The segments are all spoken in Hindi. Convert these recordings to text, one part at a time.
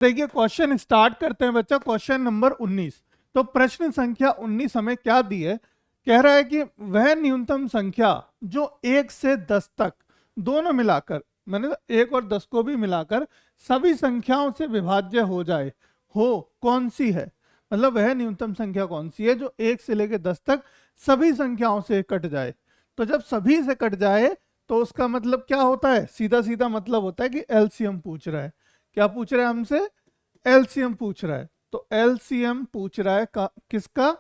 देखिए क्वेश्चन स्टार्ट करते हैं बच्चा, क्वेश्चन नंबर 19। तो प्रश्न संख्या 19 हमें क्या दी है, कह रहा है कि वह न्यूनतम संख्या जो 1 से 10 तक दोनों मिलाकर, मैंने 1 और 10 को भी मिलाकर सभी संख्याओं से विभाज्य हो जाए, हो कौन सी है। मतलब वह न्यूनतम संख्या कौन सी है जो 1 से लेकर 10 तक सभी संख्याओं से कट जाए। तो जब सभी से कट जाए तो उसका मतलब क्या होता है, सीधा सीधा मतलब होता है कि एलसीएम पूछ रहा है। क्या पूछ रहा है हमसे, एलसीएम पूछ रहा है। तो एलसीएम पूछ रहा है किसका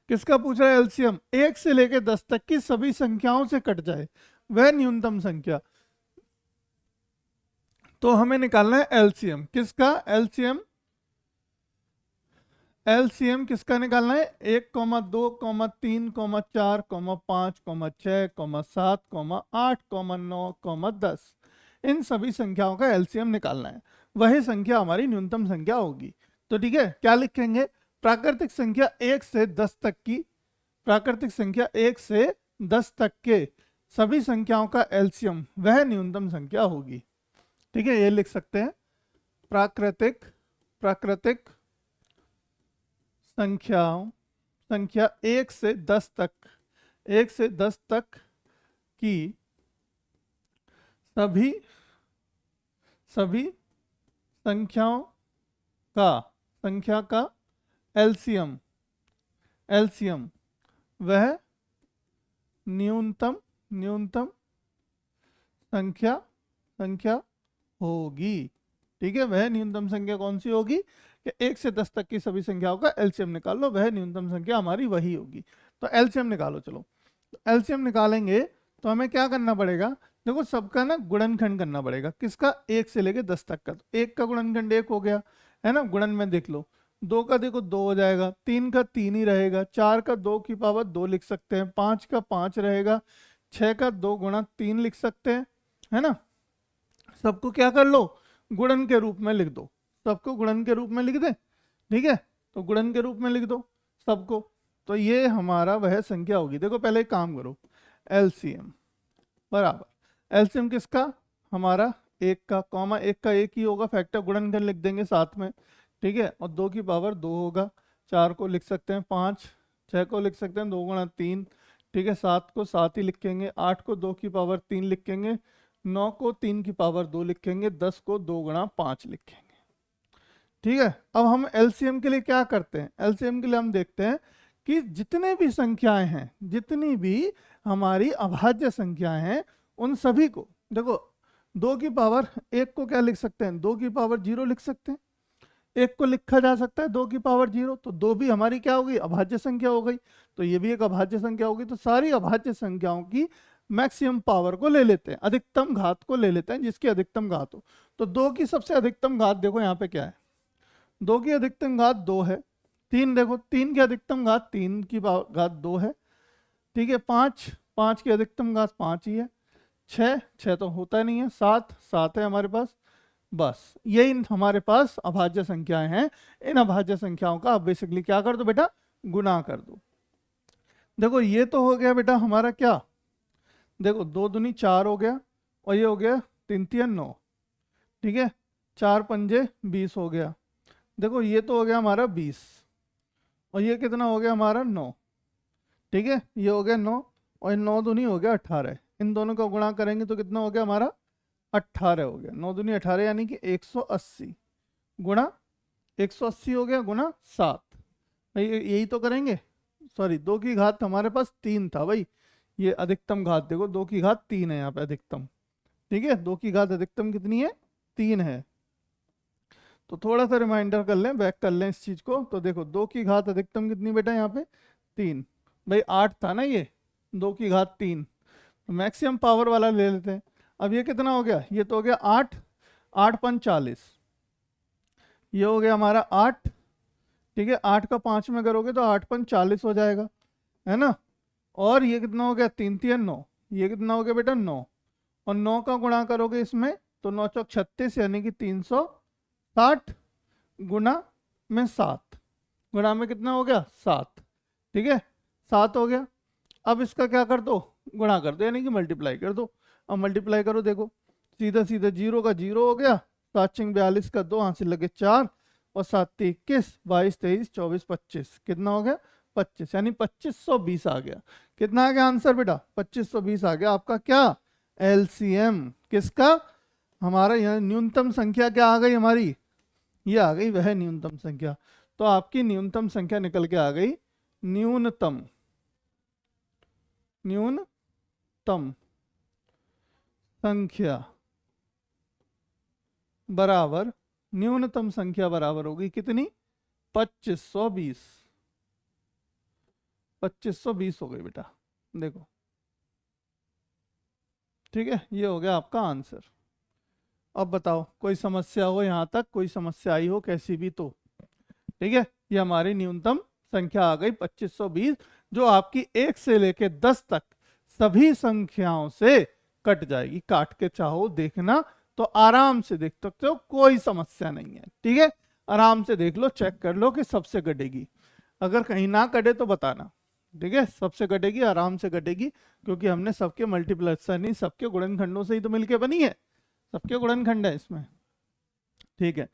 किसका पूछ रहा है एलसीएम, 1 से लेकर 10 तक की सभी संख्याओं से कट जाए वह न्यूनतम संख्या। तो हमें निकालना है एलसीएम किसका, एलसीएम एलसीएम किसका निकालना है, 1, 2, 3, 4, 5, 6, 7, 8, 9, 10 इन सभी संख्याओं का एलसीएम निकालना है, वही संख्या हमारी न्यूनतम संख्या होगी। तो ठीक है, क्या लिखेंगे, प्राकृतिक संख्या 1 से 10 तक की, प्राकृतिक संख्या 1 से 10 तक के सभी संख्याओं का एलसीएम वह न्यूनतम संख्या होगी। ठीक है, ये लिख सकते हैं, प्राकृतिक प्राकृतिक संख्या 1 से 10 तक, 1 से 10 तक की सभी संख्या का एलसीएम वह न्यूनतम संख्या होगी। ठीक है, वह न्यूनतम संख्या कौन सी होगी कि 1 से 10 तक की सभी संख्याओं का एलसीएम निकाल लो, वह न्यूनतम संख्या हमारी वही होगी। तो एलसीएम निकालो, चलो एलसीएम निकालेंगे तो हमें क्या करना पड़ेगा, देखो सबका ना गुणनखंड करना पड़ेगा, किसका, 1 से लेके 10 तक का। तो 1 का गुणनखंड 1 हो गया है ना, गुणन में देख लो, 2 का देखो 2 हो जाएगा, 3 का 3 ही रहेगा, 4 का 2 की पावर 2 लिख सकते हैं, 5 का 5 रहेगा, 6 का 2 गुणा 3 लिख सकते हैं, है ना। सबको क्या कर लो, गुणन के रूप में लिख दो, सबको गुणन के रूप में लिख दे। ठीक है, तो गुणन के रूप में लिख दो सबको, तो ये हमारा वह संख्या होगी। देखो पहले एक काम करो, एलसीएम बराबर एलसीएम किसका, हमारा 1 का, कॉमा 1 का 1 ही होगा, फैक्टर गुणनखंड लिख देंगे साथ में। ठीक है, और 2 की पावर 2 होगा, 4 को लिख सकते हैं 5, 6 को लिख सकते हैं 2 गुणा 3, ठीक है, 7 को 7 ही लिखेंगे, 8 को 2 की पावर 3 लिखेंगे, 9 को 3 की पावर 2 लिखेंगे, 10 को 2 गुणा 5 लिखेंगे। ठीक है, अब हम एलसीएम के लिए क्या करते हैं, एलसीएम के लिए हम देखते हैं कि जितने भी संख्याएं हैं, जितनी भी हमारी अभाज्य संख्याएं हैं, उन सभी को देखो, 2 की पावर 1 को क्या लिख सकते हैं, 2 की पावर 0 लिख सकते हैं, 1 को लिखा जा सकता है 2 की पावर 0, तो 2 भी हमारी क्या हो गई, अभाज्य संख्या हो गई, तो ये भी एक अभाज्य संख्या होगी। तो सारी अभाज्य संख्याओं की मैक्सिमम पावर को ले लेते हैं, अधिकतम घात को ले लेते हैं, जिसकी अधिकतम घात हो। तो 2 की सबसे अधिकतम घात देखो यहाँ पे क्या है, 2 की अधिकतम घात 2 है, 3 देखो 3 की अधिकतम घात 3 की घात 2 है, ठीक है, 5 की अधिकतम घात 5 ही है, 6 तो होता नहीं है, 7 है हमारे पास, बस यही हमारे पास अभाज्य संख्याएं हैं। इन अभाज्य संख्याओं का आप बेसिकली क्या कर दो बेटा, गुणा कर दो। देखो ये तो हो गया बेटा हमारा क्या, देखो 2 दूनी 4 हो गया, और ये हो गया 3 3 9, ठीक है, 4 पंजे 20 हो गया। देखो ये तो हो गया हमारा 20, और ये कितना हो गया हमारा 9, ठीक है, ये हो गया 9, और 9 दूनी हो गया 18, इन दोनों का गुणा करेंगे तो कितना हो गया हमारा 18 हो गया, 9 दूनी 18 यानी कि 180 गुणा 180 हो गया गुणा 7, भाई यही तो करेंगे, सॉरी 2 की घात हमारे पास 3 था भाई, ये अधिकतम घात देखो 2 की घात 3 है यहाँ पे अधिकतम, ठीक है, 2 की घात अधिकतम कितनी है, 3 है। तो थोड़ा सा रिमाइंडर कर लें, बैक कर लें इस चीज को, तो देखो 2 की घात अधिकतम कितनी बेटा यहाँ पे 3, भाई 8 था ना ये, 2 की घात 3, तो मैक्सिमम पावर वाला ले लेते हैं। अब ये कितना हो गया, ये तो हो गया 8, 8 5 40, ये हो गया हमारा 8, ठीक है, 8 का 5 में करोगे तो 8 5 40 हो जाएगा, है ना। और ये कितना हो गया 3 3 9, ये कितना हो गया बेटा 9, और 9 का गुणा करोगे इसमें तो 9 चौक 36 यानी कि 360 गुणा में 7, गुणा में कितना हो गया 7, ठीक है, 7 हो गया। अब इसका क्या कर दो, गुणा कर दो यानी कि मल्टीप्लाई कर दो। अब मल्टीप्लाई करो, देखो सीधा सीधा 0 का 0 हो गया, 7 छिंग 42 का 2, हाथ से लगे 4 और 7 21, 22 23 24 25, कितना हो गया 25, यानी 2520 आ गया। कितना आ गया आंसर बेटा 2520 आ गया आपका क्या एलसीएम किसका, हमारा यहाँ न्यूनतम संख्या क्या आ गई हमारी, ये आ गई वह न्यूनतम संख्या। तो आपकी न्यूनतम संख्या निकल के आ गई न्यूनतम संख्या बराबर, न्यूनतम संख्या बराबर होगी कितनी 2520, 2520 हो गई बेटा, देखो ठीक है, ये हो गया आपका आंसर। अब बताओ कोई समस्या हो यहाँ तक, कोई समस्या आई हो कैसी भी तो, ठीक है, ये हमारी न्यूनतम संख्या आ गई 2520, जो आपकी 1 से लेके 10 तक सभी संख्याओं से कट जाएगी। काट के चाहो देखना तो आराम से देख सकते हो, कोई समस्या नहीं है, ठीक है, आराम से देख लो, चेक कर लो कि सबसे कटेगी, अगर कहीं ना कटे तो बताना, ठीक है, सबसे कटेगी, आराम से कटेगी, क्योंकि हमने सबके मल्टीप्लिकेशन नहीं सबके गुणनखंडों से ही तो मिलके बनी है, सबके गुणनखंड है इसमें, ठीक है।